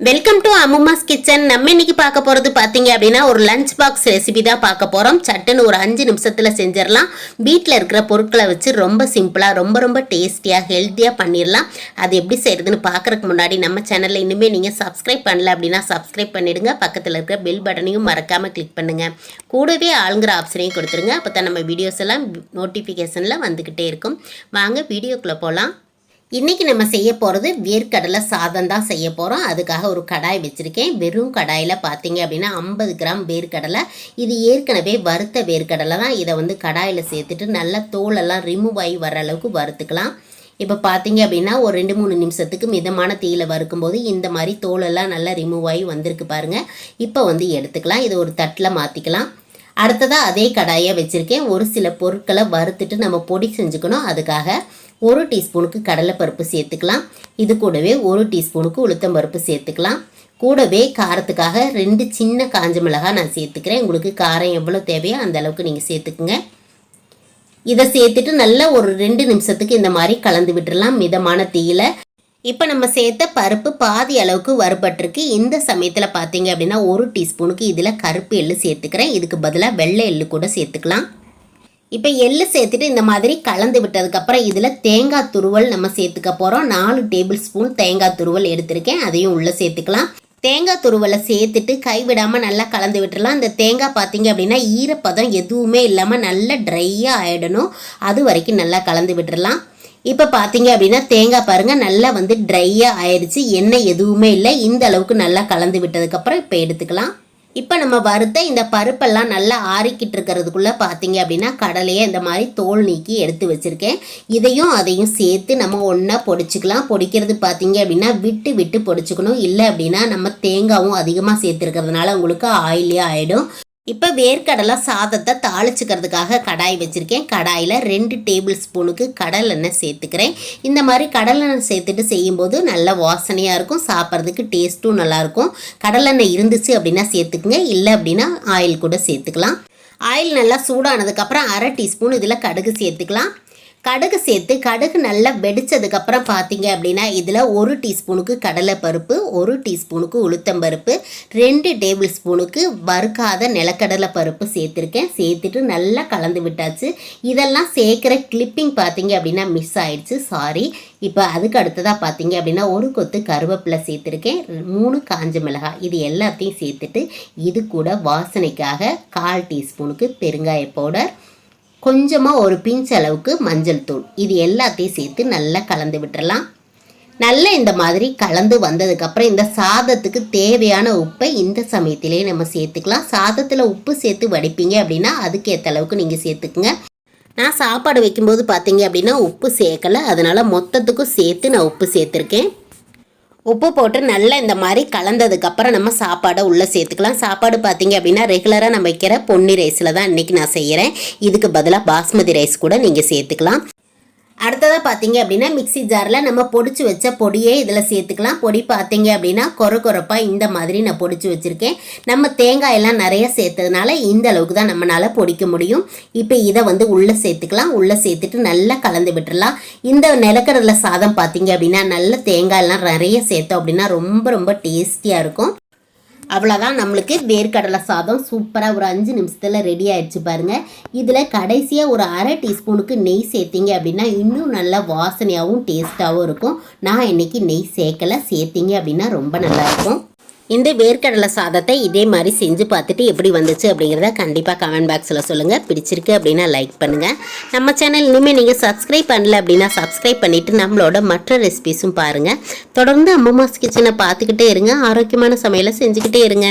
Welcome to அம்மாஸ் kitchen. நம்ம இன்னைக்கு பார்க்க போகிறது பார்த்தீங்க அப்படின்னா ஒரு லஞ்ச் பாக்ஸ் ரெசிபி தான் பார்க்க போகிறோம். சட்டுன்னு ஒரு 5 நிமிஷத்தில் செஞ்சிடலாம். வீட்டில் இருக்கிற பொருட்களை வச்சு ரொம்ப சிம்பிளாக ரொம்ப டேஸ்டியாக ஹெல்த்தியாக பண்ணிடலாம். அது எப்படி செய்கிறதுன்னு பார்க்குறதுக்கு முன்னாடி நம்ம சேனலில் இனிமேல் நீங்கள் சப்ஸ்கிரைப் பண்ணல அப்படின்னா சப்ஸ்கிரைப் பண்ணிவிடுங்க. பக்கத்தில் இருக்கிற பெல் பட்டனையும் மறக்காமல் கிளிக் பண்ணுங்கள். கூடவே ஆளுங்கிற ஆப்ஷனையும் கொடுத்துருங்க. அப்போ தான் நம்ம வீடியோஸ் எல்லாம் நோட்டிஃபிகேஷனில் வந்துக்கிட்டே இருக்கும். வாங்க வீடியோக்குள்ளே போகலாம். இன்றைக்கி நம்ம செய்ய போகிறது வேர்க்கடலை சாதம் தான் செய்ய போகிறோம். அதுக்காக ஒரு கடாய் வச்சுருக்கேன். வெறும் கடாயில் பார்த்தீங்க அப்படின்னா 50 கிராம் வேர்க்கடலை. இது ஏற்கனவே வறுத்த வேர்க்கடலை தான். இதை கடாயில் சேர்த்துட்டு நல்லா தோலெல்லாம் ரிமூவ் ஆகி வர அளவுக்கு வறுத்துக்கலாம். இப்போ பார்த்தீங்க அப்படின்னா ஒரு 2-3 நிமிஷத்துக்கு மிதமான தீயில வறுக்கும்போது இந்த மாதிரி தோலெல்லாம் நல்லா ரிமூவ் ஆகி வந்திருக்கு பாருங்கள். இப்போ எடுத்துக்கலாம். இதை ஒரு தட்டில் மாற்றிக்கலாம். அடுத்ததாக அதே கடாயை வச்சுருக்கேன். ஒரு சில பொருட்களை வறுத்துட்டு நம்ம பொடி செஞ்சுக்கணும். அதுக்காக 1 டீஸ்பூனுக்கு கடலைப்பருப்பு சேர்த்துக்கலாம். இது கூடவே 1 டீஸ்பூனுக்கு உளுத்தம்பருப்பு சேர்த்துக்கலாம். கூடவே காரத்துக்காக 2 சின்ன காஞ்ச மிளகாய் நான் சேர்த்துக்கிறேன். உங்களுக்கு காரம் எவ்வளோ தேவையோ அந்த அளவுக்கு நீங்கள் சேர்த்துக்குங்க. இதை சேர்த்துட்டு நல்லா ஒரு 2 நிமிஷத்துக்கு இந்த மாதிரி கலந்து விட்டுடலாம் மிதமான தீயில. இப்போ நம்ம சேர்த்த பருப்பு பாதி அளவுக்கு வறுபட்டிருக்கு. இந்த சமயத்தில் பார்த்தீங்க அப்படின்னா 1 டீஸ்பூனுக்கு இதில் கருப்பு எள்ளு சேர்த்துக்கிறேன். இதுக்கு பதிலாக வெள்ளை எள்ளு கூட சேர்த்துக்கலாம். இப்போ எள்ளு சேர்த்துட்டு இந்த மாதிரி கலந்து விட்டதுக்கப்புறம் இதில் தேங்காய் துருவல் நம்ம சேர்த்துக்க போகிறோம். 4 டேபிள் ஸ்பூன் தேங்காய் துருவல் எடுத்திருக்கேன். அதையும் உள்ளே சேர்த்துக்கலாம். தேங்காய் துருவலை சேர்த்துட்டு கைவிடாமல் நல்லா கலந்து விட்டுடலாம். இந்த தேங்காய் பார்த்தீங்க அப்படின்னா ஈரப்பதம் எதுவுமே இல்லாமல் நல்லா ட்ரையாக ஆகிடணும். அது வரைக்கும் நல்லா கலந்து விட்டுடலாம். இப்போ பார்த்தீங்க அப்படின்னா தேங்காய் பாருங்கள் நல்லா ட்ரையாக ஆயிடுச்சு. எண்ணெய் எதுவுமே இல்லை. இந்த அளவுக்கு நல்லா கலந்து விட்டதுக்கப்புறம் இப்போ எடுத்துக்கலாம். இப்போ நம்ம வறுத்த இந்த பருப்பெல்லாம் நல்லா ஆறிக்கிட்டு இருக்கிறதுக்குள்ளே பார்த்தீங்க அப்படின்னா கடலையை இந்த மாதிரி தோல் நீக்கி எடுத்து வச்சுருக்கேன். இதையும் அதையும் சேர்த்து நம்ம ஒன்றா பொடிச்சிக்கலாம். பொடிக்கிறது பார்த்தீங்க அப்படின்னா விட்டு பொடிச்சுக்கணும். இல்லை அப்படின்னா நம்ம தேங்காயும் அதிகமாக சேர்த்துருக்கிறதுனால உங்களுக்கு ஆயிலே ஆகிடும். இப்போ வேர்க்கடலை சாதத்தை தாளிச்சுக்கிறதுக்காக கடாய் வச்சுருக்கேன். கடாயில் 2 டேபிள் ஸ்பூனுக்கு கடலெண்ணெய் சேர்த்துக்கிறேன். இந்த மாதிரி கடலெண்ணெய் சேர்த்துட்டு செய்யும்போது நல்ல வாசனையாக இருக்கும். சாப்பிட்றதுக்கு டேஸ்ட்டும் நல்லாயிருக்கும். கடலெண்ணெய் இருந்துச்சு அப்படின்னா சேர்த்துக்குங்க. இல்லை அப்படின்னா ஆயில் கூட சேர்த்துக்கலாம். ஆயில் நல்லா சூடானதுக்கப்புறம் 1/2 டீஸ்பூன் இதில் கடுகு சேர்த்துக்கலாம். கடுகு சேர்த்து கடுகு நல்லா வெடித்ததுக்கப்புறம் பார்த்தீங்க அப்படின்னா இதில் 1 டீஸ்பூனுக்கு கடலைப்பருப்பு, 1 டீஸ்பூனுக்கு உளுத்தம்பருப்பு, 2 டேபிள் ஸ்பூனுக்கு வறுக்காத நிலக்கடலை பருப்பு சேர்த்துருக்கேன். சேர்த்துட்டு நல்லா கலந்து விட்டாச்சு. இதெல்லாம் சேர்க்குற கிளிப்பிங் பார்த்தீங்க அப்படின்னா மிஸ் ஆயிடுச்சு, சாரி. இப்போ அதுக்கு அடுத்ததாக பார்த்தீங்க அப்படின்னா 1 கொத்து கருவேப்பிலை சேர்த்துருக்கேன். 3 காஞ்ச மிளகாய். இது எல்லாத்தையும் சேர்த்துட்டு இது கூட வாசனைக்காக 1/4 டீஸ்பூனுக்கு பெருங்காய பவுடர், கொஞ்சமாக ஒரு பிஞ்ச் அளவுக்கு மஞ்சள் தூள், இது எல்லாத்தையும் சேர்த்து நல்லா கலந்து விட்டுறலாம். நல்லா இந்த மாதிரி கலந்து வந்ததுக்கப்புறம் இந்த சாதத்துக்கு தேவையான உப்பை இந்த சமயத்திலே நம்ம சேர்த்துக்கலாம். சாதத்தில் உப்பு சேர்த்து வடிப்பீங்க அப்படின்னா அதுக்கேற்ற அளவுக்கு நீங்கள் சேர்த்துக்குங்க. நான் சாப்பாடு வைக்கும்போது பார்த்தீங்க அப்படின்னா உப்பு சேர்க்கலை, அதனால் மொத்தத்துக்கும் சேர்த்து நான் உப்பு சேர்த்துருக்கேன். உப்பு போட்டு நல்லா இந்த மாதிரி கலந்ததுக்கப்புறம் நம்ம சாப்பாடை உள்ளே சேர்த்துக்கலாம். சாப்பாடு பார்த்தீங்க அப்படின்னா ரெகுலராக நம்ம வைக்கிற பொன்னி ரைஸில் தான் இன்றைக்கி நான் செய்கிறேன். இதுக்கு பதிலாக பாஸ்மதி ரைஸ் கூட நீங்கள் சேர்த்துக்கலாம். அடுத்ததாக பார்த்தீங்க அப்படின்னா மிக்சி ஜாரில் நம்ம பொடிச்சு வச்ச பொடியே இதில் சேர்த்துக்கலாம். பொடி பார்த்தீங்க அப்படின்னா கொரப்பாக இந்த மாதிரி நான் பொடிச்சு வச்சுருக்கேன். நம்ம தேங்காயெல்லாம் நிறைய சேர்த்ததுனால இந்த அளவுக்கு தான் நம்மளால் பொடிக்க முடியும். இப்போ இதை உள்ளே சேர்த்துக்கலாம். உள்ளே சேர்த்துட்டு நல்லா கலந்து விட்டுடலாம். இந்த நிலக்கடலை சாதம் பார்த்தீங்க அப்படின்னா நல்ல தேங்காயெல்லாம் நிறைய சேர்த்தோம் அப்படின்னா ரொம்ப டேஸ்டியாக இருக்கும். அவ்வளோதான், நம்மளுக்கு வேர்க்கடலை சாதம் சூப்பராக ஒரு 5 நிமிஷத்தில் ரெடி ஆகிடுச்சு பாருங்கள். இதில் கடைசியாக ஒரு 1/2 டீஸ்பூனுக்கு நெய் சேர்த்திங்க அப்படின்னா இன்னும் நல்லா வாசனையாகவும் டேஸ்ட்டாகவும் இருக்கும். நான் இன்றைக்கி நெய் சேர்க்கலை, சேர்த்திங்க அப்படின்னா ரொம்ப நல்லாயிருக்கும். இந்த வேர்க்கடலை சாதத்தை இதே மாதிரி செஞ்சு பார்த்துட்டு எப்படி வந்துச்சு அப்படிங்கிறத கண்டிப்பாக கமெண்ட் பாக்ஸில் சொல்லுங்கள். பிடிச்சிருக்கு அப்படின்னா லைக் பண்ணுங்கள். நம்ம சேனல் இனிமேல் நீங்கள் சப்ஸ்கிரைப் பண்ணல அப்படின்னா சப்ஸ்கிரைப் பண்ணிவிட்டு நம்மளோட மற்ற ரெசிபிஸும் பாருங்கள். தொடர்ந்து அம்மாஸ் கிச்சனை பார்த்துக்கிட்டே இருங்க. ஆரோக்கியமான சமையலை செஞ்சுக்கிட்டே இருங்க.